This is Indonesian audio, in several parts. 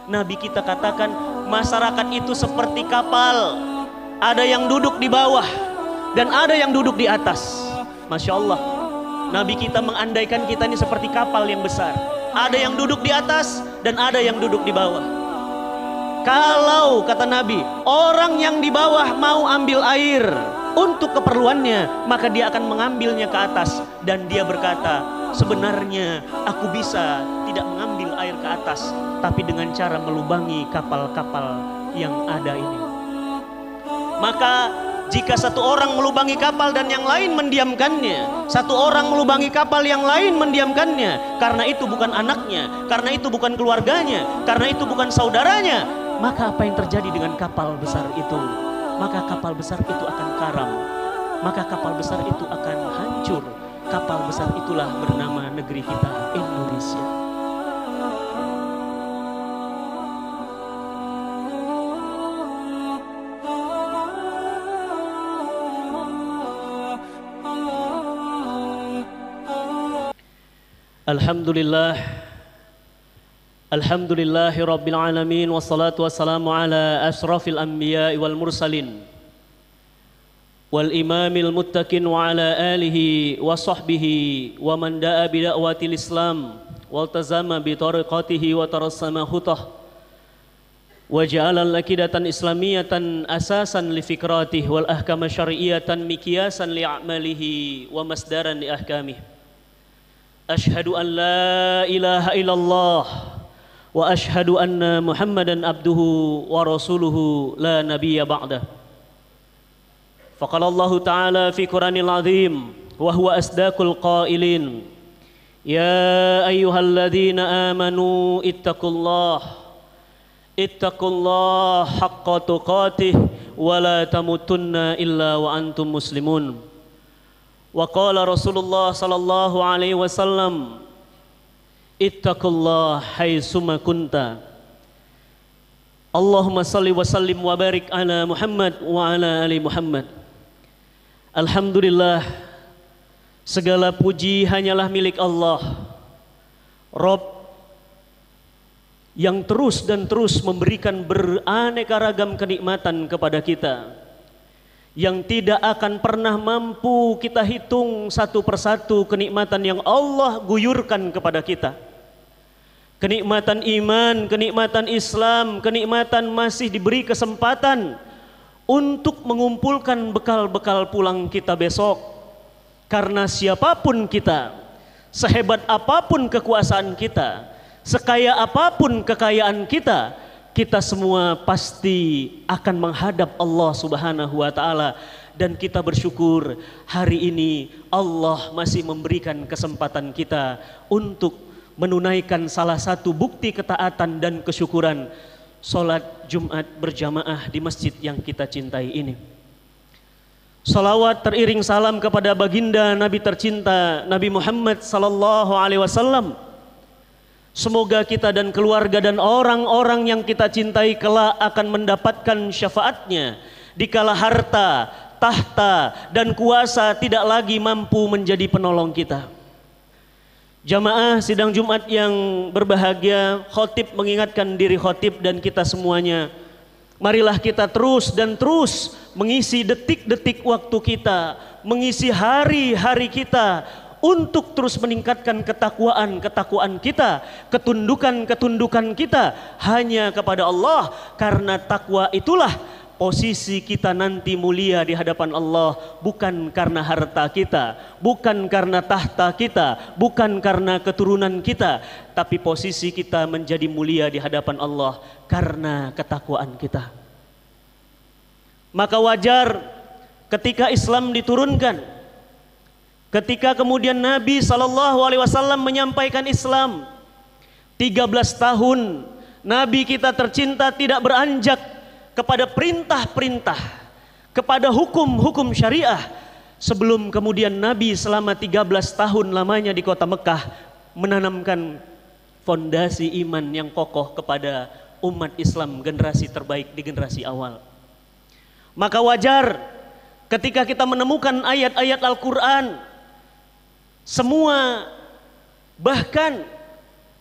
Nabi kita katakan masyarakat itu seperti kapal, ada yang duduk di bawah dan ada yang duduk di atas. Masya Allah, Nabi kita mengandaikan kita ini seperti kapal yang besar, ada yang duduk di atas dan ada yang duduk di bawah. Kalau kata Nabi, orang yang di bawah mau ambil air untuk keperluannya, maka dia akan mengambilnya ke atas. Dan dia berkata, sebenarnya aku bisa tidak mengambil air ke atas, tapi dengan cara melubangi kapal-kapal yang ada ini. Maka jika satu orang melubangi kapal dan yang lain mendiamkannya, satu orang melubangi kapal yang lain mendiamkannya, karena itu bukan anaknya, karena itu bukan keluarganya, karena itu bukan saudaranya, maka apa yang terjadi dengan kapal besar itu? Maka kapal besar itu akan karam, maka kapal besar itu akan hancur. Kapal besar itulah bernama negeri kita, Indonesia. Alhamdulillah, alhamdulillahi rabbil alamin, wassalatu wassalamu ala asrafil anbiya wal mursalin wal imamil muttaqin wa ala alihi wa sahbihi wa man da'a bi da'watil islam wal tazama bi tariqatihi wa tarassama khutah wa ja'ala al-aqidatan islamiyatan asasan li fikratihi wal ahkama syar'iyyatan miqyasan li a'malihi wa masdaran li ahkamihi. Ashhadu an la ilaha illallah wa ashhadu anna Muhammadan abduhu wa rasuluhu la nabiyya ba'dah. Faqala Allah Ta'ala fi Qur'anil azim wa huwa asdaqul qailin. Ya ayyuhalladzina amanu ittaqullaha haqqa tuqatih wa la tamutunna illa wa antum muslimun. Wa qala Rasulullah sallallahu alaihi wasallam ittaqullah haitsuma kunta. Allahumma salli wa sallim wa barik ala Muhammad wa ala ali Muhammad. Alhamdulillah, segala puji hanyalah milik Allah, Rabb yang terus dan terus memberikan beraneka ragam kenikmatan kepada kita, yang tidak akan pernah mampu kita hitung satu persatu kenikmatan yang Allah guyurkan kepada kita. Kenikmatan iman, kenikmatan Islam, kenikmatan masih diberi kesempatan untuk mengumpulkan bekal-bekal pulang kita besok. Karena siapapun kita, sehebat apapun kekuasaan kita, sekaya apapun kekayaan kita, kita semua pasti akan menghadap Allah Subhanahu wa Ta'ala. Dan kita bersyukur hari ini Allah masih memberikan kesempatan kita untuk menunaikan salah satu bukti ketaatan dan kesyukuran, sholat Jumat berjamaah di masjid yang kita cintai ini. Salawat teriring salam kepada baginda Nabi tercinta Nabi Muhammad sallallahu alaihi wasallam. Semoga kita dan keluarga dan orang-orang yang kita cintai kelak akan mendapatkan syafaatnya dikala harta, tahta dan kuasa tidak lagi mampu menjadi penolong kita. Jamaah sidang Jumat yang berbahagia, khotib mengingatkan diri khotib dan kita semuanya, marilah kita terus dan terus mengisi detik-detik waktu kita, mengisi hari-hari kita untuk terus meningkatkan ketakwaan kita, ketundukan kita hanya kepada Allah. Karena takwa itulah posisi kita nanti mulia di hadapan Allah, bukan karena harta kita, bukan karena tahta kita, bukan karena keturunan kita, tapi posisi kita menjadi mulia di hadapan Allah karena ketakwaan kita. Maka wajar ketika Islam diturunkan, ketika kemudian Nabi SAW menyampaikan Islam, 13 tahun Nabi kita tercinta tidak beranjak kepada perintah-perintah, kepada hukum-hukum syariah, sebelum kemudian Nabi selama 13 tahun lamanya di kota Mekah menanamkan fondasi iman yang kokoh kepada umat Islam, generasi terbaik di generasi awal. Maka wajar ketika kita menemukan ayat-ayat Al-Quran, semua bahkan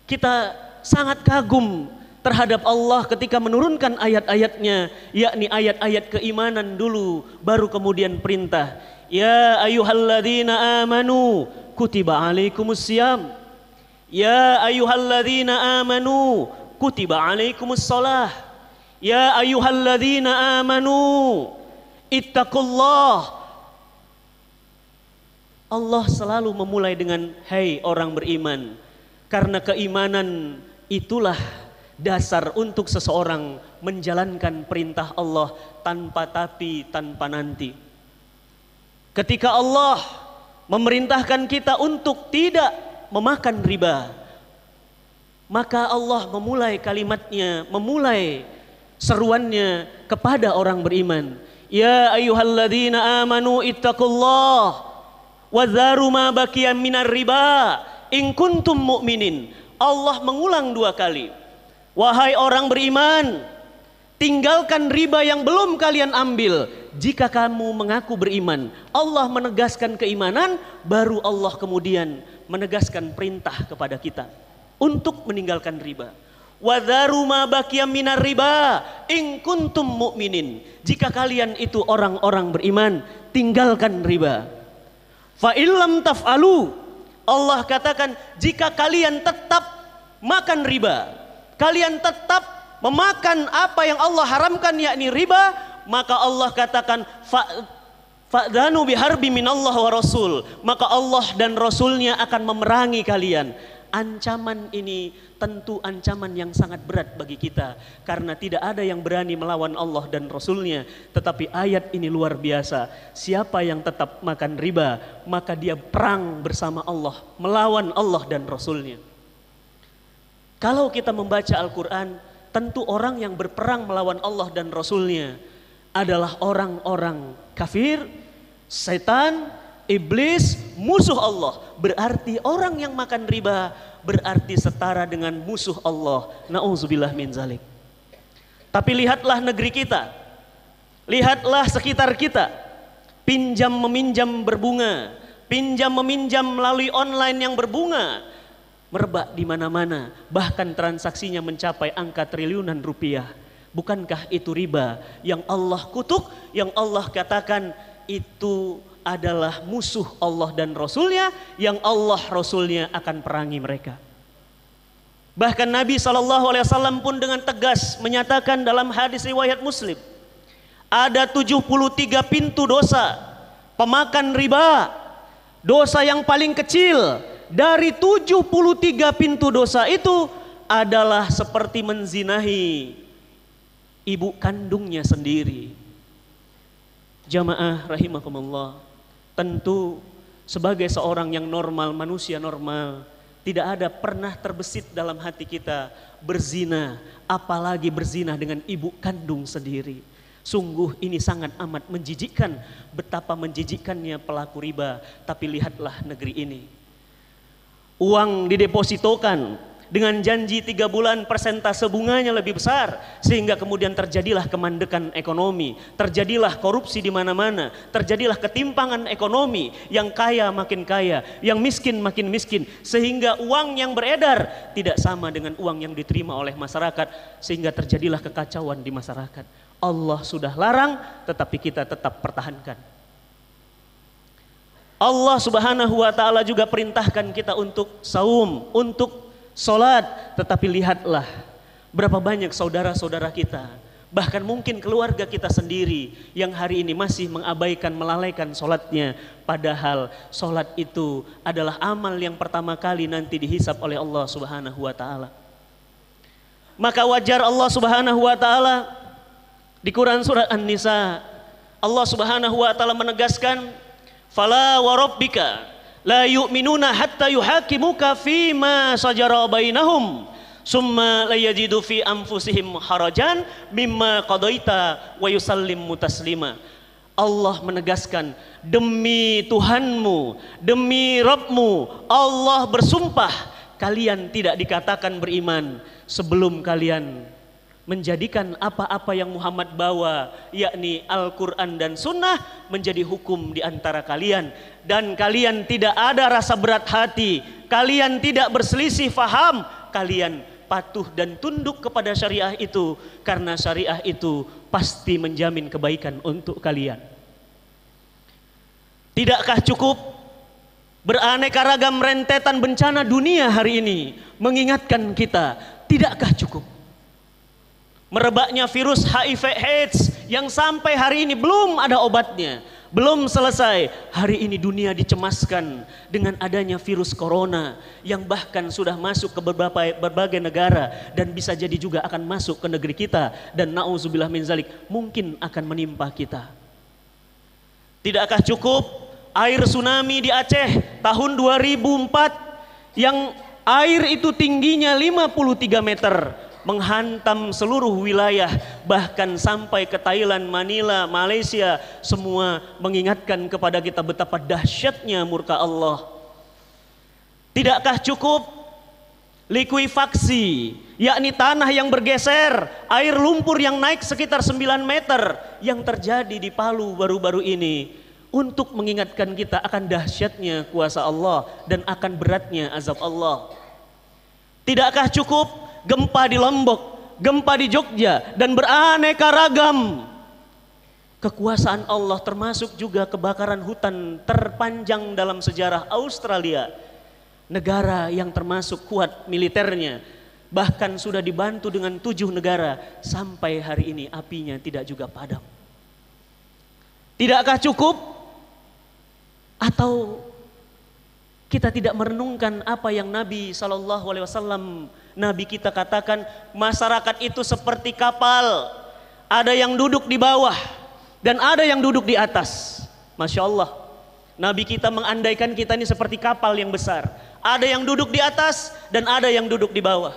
kita sangat kagum terhadap Allah ketika menurunkan ayat-ayatnya, yakni ayat-ayat keimanan dulu, baru kemudian perintah. Ya ayyuhalladzina amanu kutiba alaikumussyam. Ya ayyuhalladzina amanu kutiba alaikumussalah. Ya ayyuhalladzina amanu ittaqullah. Allah selalu memulai dengan hai orang beriman, karena keimanan itulah dasar untuk seseorang menjalankan perintah Allah tanpa tapi, tanpa nanti. Ketika Allah memerintahkan kita untuk tidak memakan riba, maka Allah memulai kalimatnya, memulai seruannya kepada orang beriman. Ya ayyuhalladzina amanu ittaqullah wadzaru ma baqiya minar riba in kuntum mu'minin. Allah mengulang 2 kali. Wahai orang beriman, tinggalkan riba yang belum kalian ambil jika kamu mengaku beriman. Allah menegaskan keimanan, baru Allah kemudian menegaskan perintah kepada kita untuk meninggalkan riba. Wadzaru ma baqiya minar riba in kuntum mu'minin. Jika kalian itu orang-orang beriman, tinggalkan riba. Fa illam taf'alu, Allah katakan jika kalian tetap makan riba, kalian tetap memakan apa yang Allah haramkan yakni riba, maka Allah katakan fa'dhanu biharbi minallah wa rasul, maka Allah dan Rasulnya akan memerangi kalian. Ancaman ini tentu ancaman yang sangat berat bagi kita, karena tidak ada yang berani melawan Allah dan Rasulnya. Tetapi ayat ini luar biasa. Siapa yang tetap makan riba, maka dia perang bersama Allah, melawan Allah dan Rasulnya. Kalau kita membaca Al-Quran, tentu orang yang berperang melawan Allah dan Rasulnya adalah orang-orang kafir, setan, iblis, musuh Allah. Berarti orang yang makan riba berarti setara dengan musuh Allah. Na'udzubillah min zalik. Tapi lihatlah negeri kita, lihatlah sekitar kita, pinjam meminjam berbunga, pinjam meminjam melalui online yang berbunga, merebak di mana-mana, bahkan transaksinya mencapai angka triliunan rupiah. Bukankah itu riba yang Allah kutuk, yang Allah katakan itu adalah musuh Allah dan Rasulnya, yang Allah Rasulnya akan perangi mereka. Bahkan Nabi SAW pun dengan tegas menyatakan dalam hadis riwayat Muslim, ada 73 pintu dosa pemakan riba. Dosa yang paling kecil dari 73 pintu dosa itu adalah seperti menzinahi ibu kandungnya sendiri. Jamaah rahimakumullah, tentu sebagai seorang yang normal, manusia normal, tidak ada pernah terbesit dalam hati kita berzina, apalagi berzina dengan ibu kandung sendiri. Sungguh ini sangat amat menjijikkan, betapa menjijikkannya pelaku riba. Tapi lihatlah negeri ini, uang didepositokan dengan janji 3 bulan persentase bunganya lebih besar, sehingga kemudian terjadilah kemandekan ekonomi, terjadilah korupsi di mana-mana, terjadilah ketimpangan ekonomi, yang kaya makin kaya, yang miskin makin miskin, sehingga uang yang beredar tidak sama dengan uang yang diterima oleh masyarakat, sehingga terjadilah kekacauan di masyarakat. Allah sudah larang, tetapi kita tetap pertahankan. Allah Subhanahu wa ta'ala juga perintahkan kita untuk saum, untuk sholat, tetapi lihatlah berapa banyak saudara-saudara kita, bahkan mungkin keluarga kita sendiri yang hari ini masih mengabaikan, melalaikan sholatnya, padahal sholat itu adalah amal yang pertama kali nanti dihisab oleh Allah Subhanahu wa ta'ala. Maka wajar Allah Subhanahu wa ta'ala di Quran surat An-Nisa, Allah Subhanahu wa ta'ala menegaskan, fala wa rabbika la yu'minuna hatta yuhakimuka fima shajara bainahum summa la yajidu fi anfusihim harajan mimma qadaita wa yusallimu taslima. Allah menegaskan, demi Tuhanmu, demi Rabbmu, Allah bersumpah, kalian tidak dikatakan beriman sebelum kalian menjadikan apa-apa yang Muhammad bawa, yakni Al-Quran dan Sunnah, menjadi hukum di antara kalian. Dan kalian tidak ada rasa berat hati, kalian tidak berselisih faham, kalian patuh dan tunduk kepada syariah itu, karena syariah itu pasti menjamin kebaikan untuk kalian. Tidakkah cukup beraneka ragam rentetan bencana dunia hari ini mengingatkan kita? Tidakkah cukup merebaknya virus HIV/AIDS yang sampai hari ini belum ada obatnya, belum selesai. Hari ini dunia dicemaskan dengan adanya virus corona yang bahkan sudah masuk ke berbagai negara dan bisa jadi juga akan masuk ke negeri kita, dan na'udzubillah min zalik, mungkin akan menimpa kita. Tidakkah cukup air tsunami di Aceh tahun 2004 yang air itu tingginya 53 meter menghantam seluruh wilayah, bahkan sampai ke Thailand, Manila, Malaysia, semua mengingatkan kepada kita betapa dahsyatnya murka Allah. Tidakkah cukup likuifaksi, yakni tanah yang bergeser, air lumpur yang naik sekitar 9 meter yang terjadi di Palu baru-baru ini, untuk mengingatkan kita akan dahsyatnya kuasa Allah dan akan beratnya azab Allah. Tidakkah cukup gempa di Lombok, gempa di Jogja, dan beraneka ragam kekuasaan Allah, termasuk juga kebakaran hutan terpanjang dalam sejarah Australia, negara yang termasuk kuat militernya, bahkan sudah dibantu dengan 7 negara, sampai hari ini apinya tidak juga padam. Tidakkah cukup? Atau kita tidak merenungkan apa yang Nabi SAW, Nabi kita katakan, masyarakat itu seperti kapal, ada yang duduk di bawah dan ada yang duduk di atas. Masya Allah, Nabi kita mengandaikan kita ini seperti kapal yang besar, ada yang duduk di atas dan ada yang duduk di bawah.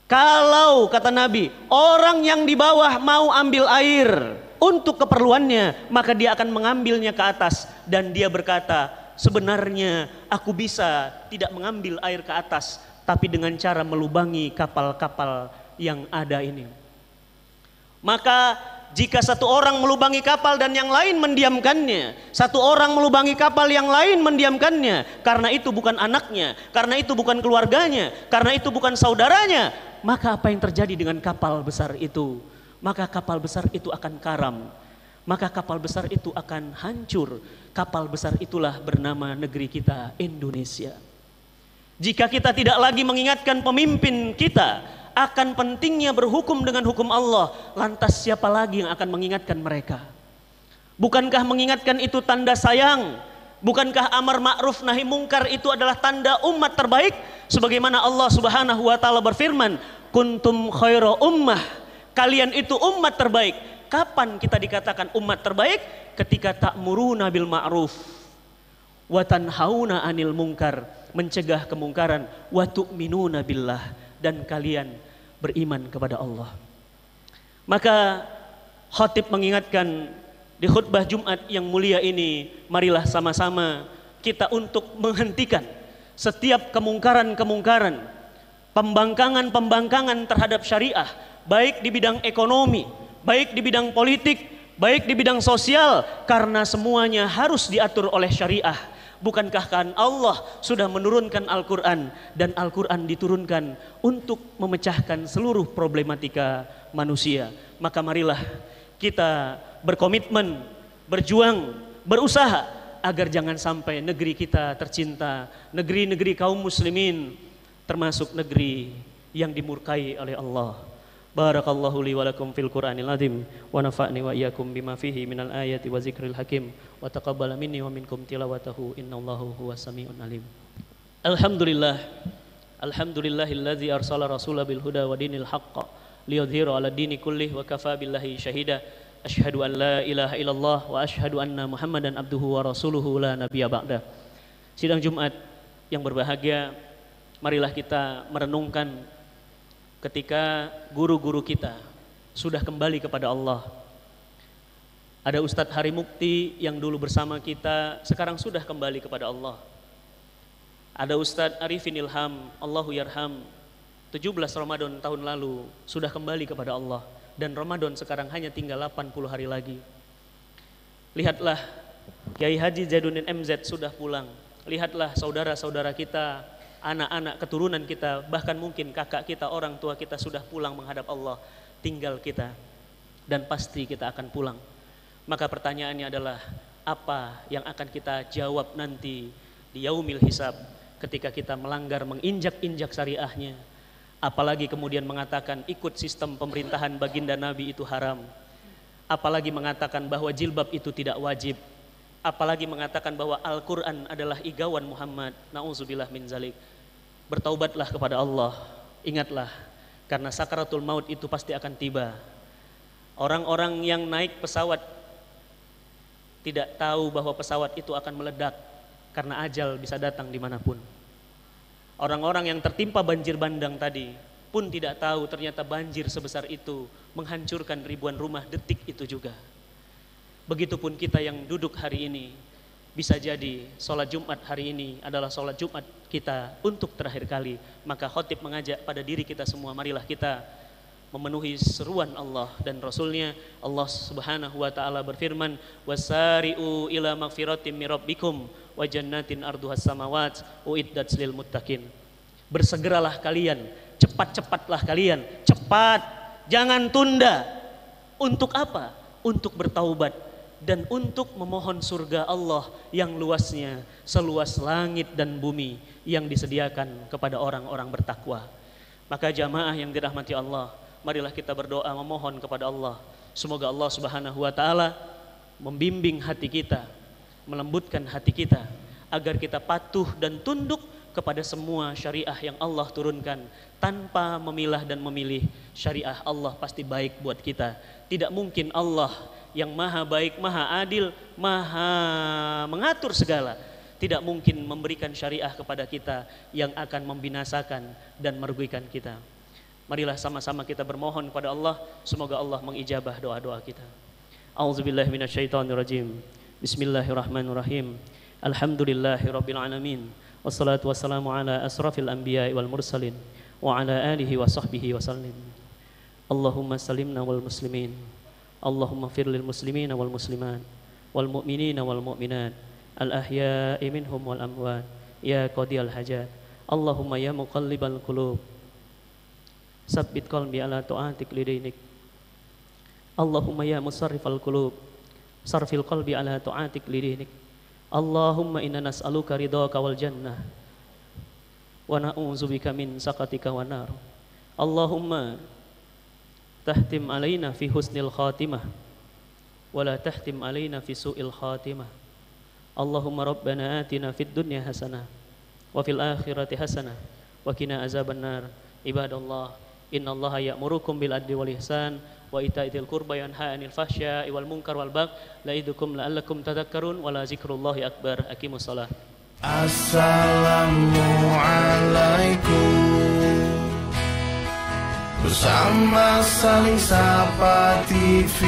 Kalau kata Nabi, orang yang di bawah mau ambil air untuk keperluannya, maka dia akan mengambilnya ke atas, dan dia berkata, sebenarnya aku bisa tidak mengambil air ke atas, tapi dengan cara melubangi kapal-kapal yang ada ini. Maka jika satu orang melubangi kapal dan yang lain mendiamkannya, satu orang melubangi kapal yang lain mendiamkannya, karena itu bukan anaknya, karena itu bukan keluarganya, karena itu bukan saudaranya, maka apa yang terjadi dengan kapal besar itu? Maka kapal besar itu akan karam, maka kapal besar itu akan hancur. Kapal besar itulah bernama negeri kita, Indonesia. Jika kita tidak lagi mengingatkan pemimpin kita akan pentingnya berhukum dengan hukum Allah, lantas siapa lagi yang akan mengingatkan mereka? Bukankah mengingatkan itu tanda sayang? Bukankah amar ma'ruf nahi mungkar itu adalah tanda umat terbaik? Sebagaimana Allah Subhanahu wa taala berfirman, kuntum khaira ummah, kalian itu umat terbaik. Kapan kita dikatakan umat terbaik? Ketika ta'muruna bil ma'ruf wa tanhauna 'anil munkar, mencegah kemungkaran, wa tu'minuna billah, dan kalian beriman kepada Allah. Maka khatib mengingatkan di khutbah Jumat yang mulia ini, marilah sama-sama kita untuk menghentikan setiap kemungkaran-kemungkaran, pembangkangan-pembangkangan terhadap syariah, baik di bidang ekonomi, baik di bidang politik, baik di bidang sosial, karena semuanya harus diatur oleh syariah. Bukankah kan Allah sudah menurunkan Al-Quran, dan Al-Quran diturunkan untuk memecahkan seluruh problematika manusia. Maka marilah kita berkomitmen, berjuang, berusaha agar jangan sampai negeri kita tercinta, negeri-negeri kaum muslimin, termasuk negeri yang dimurkai oleh Allah. Barakallahu li wa lakum fil Qur'anil azim wa nafa'ni wa iyyakum bima fihi minal ayati wa zikril hakim wa taqabbala minni wa minkum tilawatahu innallahu huwas samiun alim. Alhamdulillah, alhamdulillahilladzi arsala rasulahu bil huda wa dinil haqq liyudhhira 'ala dini kullih wa kafa billahi syahida. Asyhadu an la ilaha illallah wa asyhadu anna Muhammadan abduhu wa rasuluhu la nabiyya ba'da. Sidang Jumat yang berbahagia, marilah kita merenungkan ketika guru-guru kita sudah kembali kepada Allah. Ada Ustadz Hari Mukti yang dulu bersama kita, sekarang sudah kembali kepada Allah. Ada Ustadz Arifin Ilham, Allahu yarham, 17 Ramadan tahun lalu sudah kembali kepada Allah. Dan Ramadan sekarang hanya tinggal 80 hari lagi. Lihatlah Kiai Haji Zaiduddin MZ sudah pulang. Lihatlah saudara-saudara kita anak-anak keturunan kita, bahkan mungkin kakak kita, orang tua kita sudah pulang menghadap Allah, tinggal kita, dan pasti kita akan pulang. Maka pertanyaannya adalah, apa yang akan kita jawab nanti di yaumil hisab ketika kita melanggar, menginjak-injak syariahnya, apalagi kemudian mengatakan ikut sistem pemerintahan baginda Nabi itu haram, apalagi mengatakan bahwa jilbab itu tidak wajib, apalagi mengatakan bahwa Al-Quran adalah igawan Muhammad. Na'udzubillah min zalik. Bertaubatlah kepada Allah, ingatlah, karena sakaratul maut itu pasti akan tiba. Orang-orang yang naik pesawat tidak tahu bahwa pesawat itu akan meledak, karena ajal bisa datang dimanapun. Orang-orang yang tertimpa banjir bandang tadi pun tidak tahu ternyata banjir sebesar itu menghancurkan ribuan rumah detik itu juga. Begitupun kita yang duduk hari ini, bisa jadi sholat Jumat hari ini adalah sholat Jumat kita untuk terakhir kali. Maka khotib mengajak pada diri kita semua, marilah kita memenuhi seruan Allah dan Rasulnya. Allah Subhanahu wa ta'ala berfirman, wasari'u ila magfiratim min rabbikum wa jannatin arduhas samawat uiddat lil muttaqin. Bersegeralah kalian, cepat-cepatlah kalian, cepat, jangan tunda. Untuk apa? Untuk bertaubat dan untuk memohon surga Allah yang luasnya seluas langit dan bumi yang disediakan kepada orang-orang bertakwa. Maka jamaah yang dirahmati Allah, marilah kita berdoa memohon kepada Allah. Semoga Allah Subhanahu wa ta'ala membimbing hati kita, melembutkan hati kita, agar kita patuh dan tunduk kepada semua syariah yang Allah turunkan, tanpa memilah dan memilih. Syariah Allah pasti baik buat kita. Tidak mungkin Allah yang maha baik, maha adil, maha mengatur segala, tidak mungkin memberikan syariah kepada kita yang akan membinasakan dan merugikan kita. Marilah sama-sama kita bermohon kepada Allah, semoga Allah mengijabah doa-doa kita. A'udzubillahi minasyaitonirrajim. Bismillahirrahmanirrahim. Alhamdulillahirabbil alamin. Wassalatu wassalamu ala asrafil anbiya'i wal mursalin wa ala alihi wa sahbihi wasallim. Allahumma salimna wal muslimin. Allahumma fir lil muslimina wal muslimat wal mu'minina wal mu'minat al ahya'i minhum wal amwat ya qadiyal hajat. Allahumma ya muqallibal qulub sabbit qalbi ala ta'atik lidinik. Allahumma ya musarrifal qulub sarfil qalbi ala ta'atik lidinik. Allahumma inna nas'aluka ridhaka wal jannah wa na'udzubika min saqatika wan nar. Allahumma tahtim alaina fi husnil khatimah wa la tahtim alaina fi su'il khatimah. Allahumma rabbana atina fid dunya hasanah wa fil akhirati hasanah wa qina azaban nar. Ibadallah, innallaha ya'murukum bil adli wal ihsan wa ita'il qurba wa yanha 'anil fahsya'i wal munkar wal baghi la'idukum la'allakum tadhakkarun wa la zikrullahi akbar. Aqimus shalah. Assalamualaikum. Bersama Saling Sapa TV.